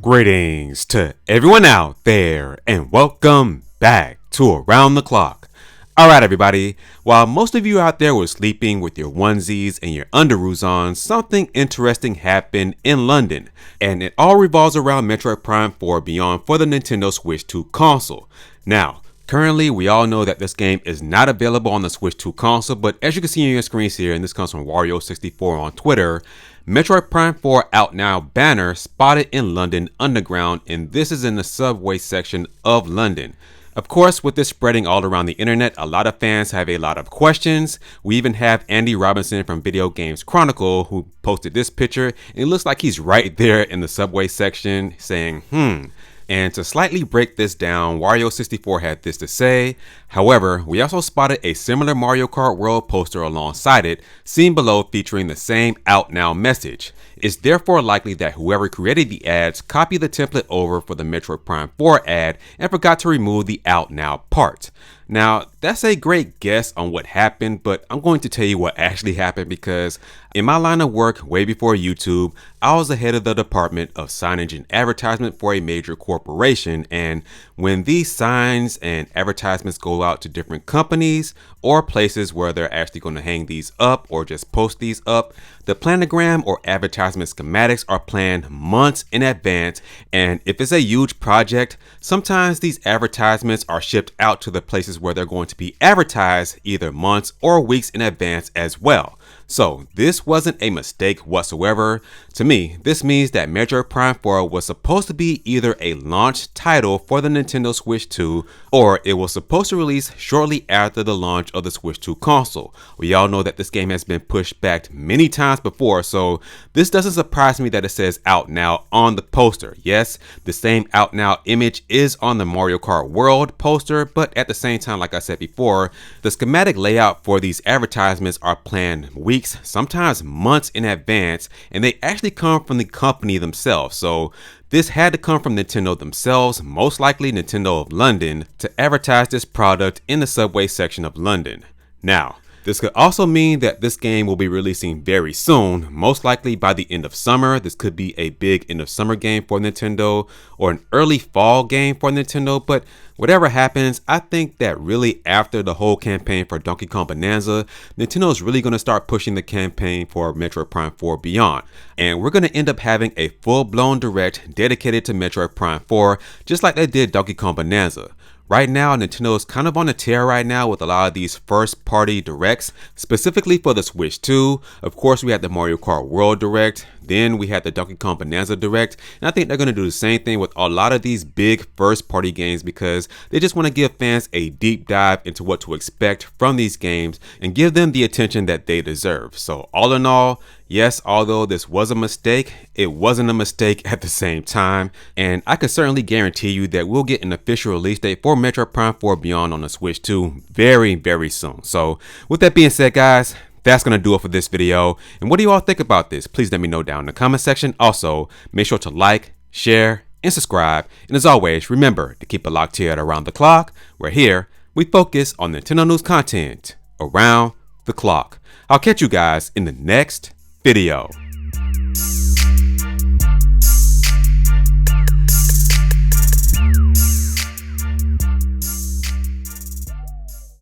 Greetings to everyone out there and welcome back to Around the Clock. Alright everybody, while most of you out there were sleeping with your onesies and your underoos on, something interesting happened in London, and it all revolves around Metroid Prime 4 Beyond for the Nintendo Switch 2 console. Now, currently we all know that this game is not available on the Switch 2 console, but as you can see on your screens here, and this comes from Wario64 on Twitter, Metroid Prime 4 Out Now banner spotted in London Underground, and this is in the subway section of London. Of course, with this spreading all around the internet, a lot of fans have a lot of questions. We even have Andy Robinson from Video Games Chronicle who posted this picture, and it looks like he's right there in the subway section saying, And to slightly break this down, Wario64 had this to say. However, we also spotted a similar Mario Kart World poster alongside it, seen below, featuring the same Out Now message. It's therefore likely that whoever created the ads copied the template over for the Metroid Prime 4 ad and forgot to remove the Out Now part. Now, that's a great guess on what happened, but I'm going to tell you what actually happened because in my line of work way before YouTube, I was the head of the department of signage and advertisement for a major corporation, and when these signs and advertisements go out to different companies or places where they're actually going to hang these up or just post these up, the planogram or advertisement schematics are planned months in advance, and if it's a huge project, sometimes these advertisements are shipped out to the places where they're going to be advertised either months or weeks in advance as well. So this wasn't a mistake whatsoever. To me, this means that Metroid Prime 4 was supposed to be either a launch title for the Nintendo Switch 2 or it was supposed to release shortly after the launch of the Switch 2 console. We all know that this game has been pushed back many times before, so this doesn't surprise me that it says Out Now on the poster. Yes, the same Out Now image is on the Mario Kart World poster, but at the same time, like I said before, the schematic layout for these advertisements are planned weeks, sometimes months in advance, and they actually come from the company themselves. So this had to come from Nintendo themselves, most likely Nintendo of London, to advertise this product in the subway section of London. Now, this could also mean that this game will be releasing very soon, most likely by the end of summer. This could be a big end of summer game for Nintendo or an early fall game for Nintendo, but whatever happens, I think that really after the whole campaign for Donkey Kong Bonanza, Nintendo is really going to start pushing the campaign for Metroid Prime 4 Beyond. And we're going to end up having a full-blown direct dedicated to Metroid Prime 4, just like they did Donkey Kong Bonanza. Right now, Nintendo is kind of on a tear right now with a lot of these first-party directs, specifically for the Switch 2. Of course, we had the Mario Kart World Direct, then we had the Donkey Kong Bonanza Direct, and I think they're going to do the same thing with a lot of these big first-party games because they just want to give fans a deep dive into what to expect from these games and give them the attention that they deserve. So all in all, yes, although this was a mistake, it wasn't a mistake at the same time, and I can certainly guarantee you that we'll get an official release date for Metroid Prime 4 Beyond on the Switch 2 very, very soon. So with that being said, guys, that's going to do it for this video. And what do you all think about this? Please let me know down in the comment section. Also, make sure to like, share, and subscribe. And as always, remember to keep it locked here at Around the Clock, where here we focus on Nintendo news content around the clock. I'll catch you guys in the next video.